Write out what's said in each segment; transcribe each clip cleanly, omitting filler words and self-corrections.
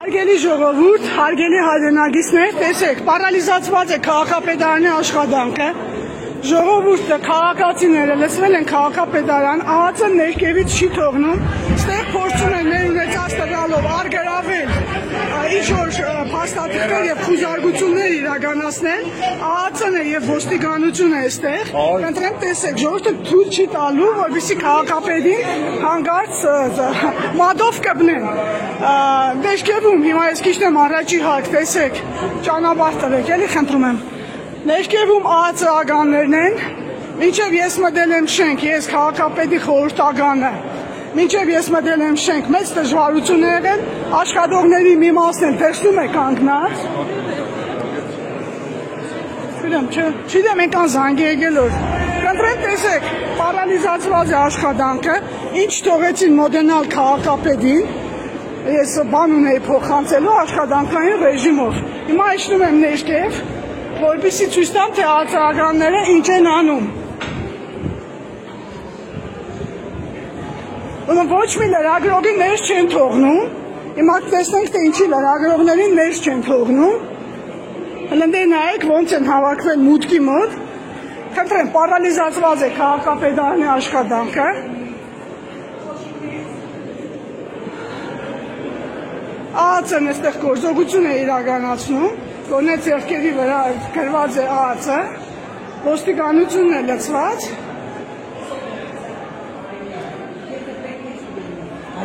Հարգելի ժողովուրդ, հարգելի հայրենագիտներ, տեսեք, պարալիզացված է քաղաքապետարանի աշխատանքը, ժողովուրդը, քաղաքացիները լսվել են քաղաքապետարան, ԱԱԾ ներքևից չի թողնում, ստեղ փորձում են ներունեցած տվյալով արգելավել ինչ-որ փաստաթղթեր և խուզարկություններ իրականացնել, ԱԱԾ-ն է և ոստիկանությունը է ստեղ, կընտրեմ տեսեք, ժողովուրդը թույլ չի տալու, որպեսզի քաղաքապետին հանկարծ մատով կպնեն։ Ներքևում, հիմա ես քիչ առաջի հարկ, տեսեք, ճանապարհ տվեք, էլի խնդրում եմ։ Ներքևում ԱԱԾ-ականներն են, մինչև ես մտել եմ շենք, ես քաղաքապետի խորհրդականը, մինչև ես մտել եմ շենք, մեծ դժվարություն է եղել, աշխատողների մի մասն էլ տեսնում է կանգնած։ Չգիտեմ, այնքան զանգ է եկել որ։ Կընտրեմ տեսեք, պարալիզացված է աշխատանքը, ինչ թողեցին մոտենալ քաղաքապետին, ես բան ունեի փոխանցելու աշխատանքային ռեժիմով։ Հիմա իջնում եմ ներքև, որպեսզի ցույց տամ, թե ԱԱԾ-ականները ինչ են անում։ Ոչ մի լրագրողի ներս չեն թողնում, հիմա տեսնենք, թե ինչի լրագրողներին ներս չեն թողնում, հլնդե նայեք, ոնց են հավաքվել մուտքի մոտ, խնդրեմ, պարալիզացված է քաղաքապետարանի աշխատանքը, ԱԱԾ-ն այստեղ գործողություն է իրականացնում, գոնե ձեռքերի վրա գրված է ԱԱԾ, ոստիկանությունն է լցված,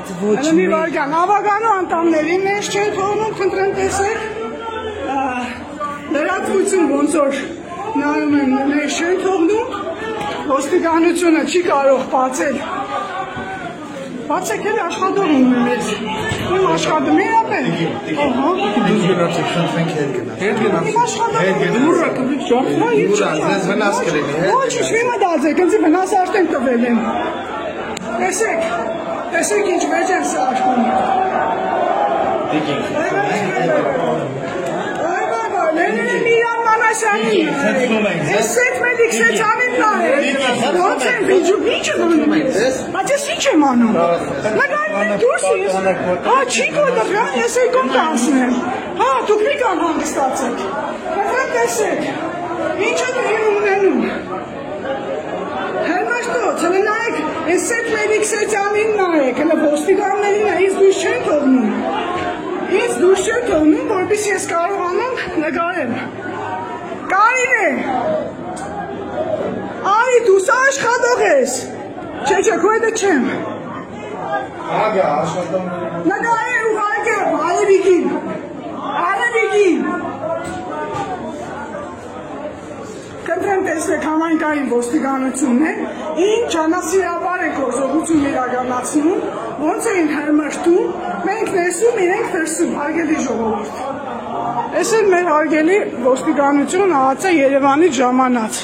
Մի վարգան, ավագանու անդամներին ներս չեն թողնում, խնդրեմ տեսեք, լրատվություն ոնց որ նայում են ներս չեն թողնում, ոստիկանությունը չի կարող բացել, բացեք էլ աշխատող ունի մեզ, իմ աշխատում է ապել, դուզ գնացեք, խնդրենք հետ գնացեք, իմ աշխատող, ոչ ինչ մի մտածեք, ինձի վնաս արդեն տվել են, տեսեք ինչ մեջ են սարքում, Միլան Մանասյանին, ես սետ մեդիկ սեծանին նայեք, ոնց են վիջում, ինչ եմ անում ես, բայց ես ինչ եմ անում, նգայում են դուրս ես, չի կոդրան, ես էկոմ կասնեմ, դուք մի կան հանգստացեք, կտրեմ տեսեք, ինչ է դուր ունենում, հերմաշտոց, հլը նայեք, ես սետ մեդիկ սեծանին նայեք, հլը ոստիկաններին է, ես դուրս չեն թողնում, Ես դուրս չեմ թողնում, որպեսզի ես կարողանամ նկարել։ Կարինե, Արի, դու սա աշխատող ես։ Չէ, քո հետը չեմ։ Ագա, աշխատողները։ Նկարել ուղարկեմ, Արևիկին։ Կընտրեմ տեսեք համայնքային ոստիկանությունն է, ինչ անասիրաբար է գործողություն իրականացնում, ոնց էին հրմշտում, մենք ներսում, իրենք դրսում, հարգելի ժողովուրդ։ Այս էլ մեր հարգելի ոստիկանություն ԱԱԾ Երևանից ժամանած։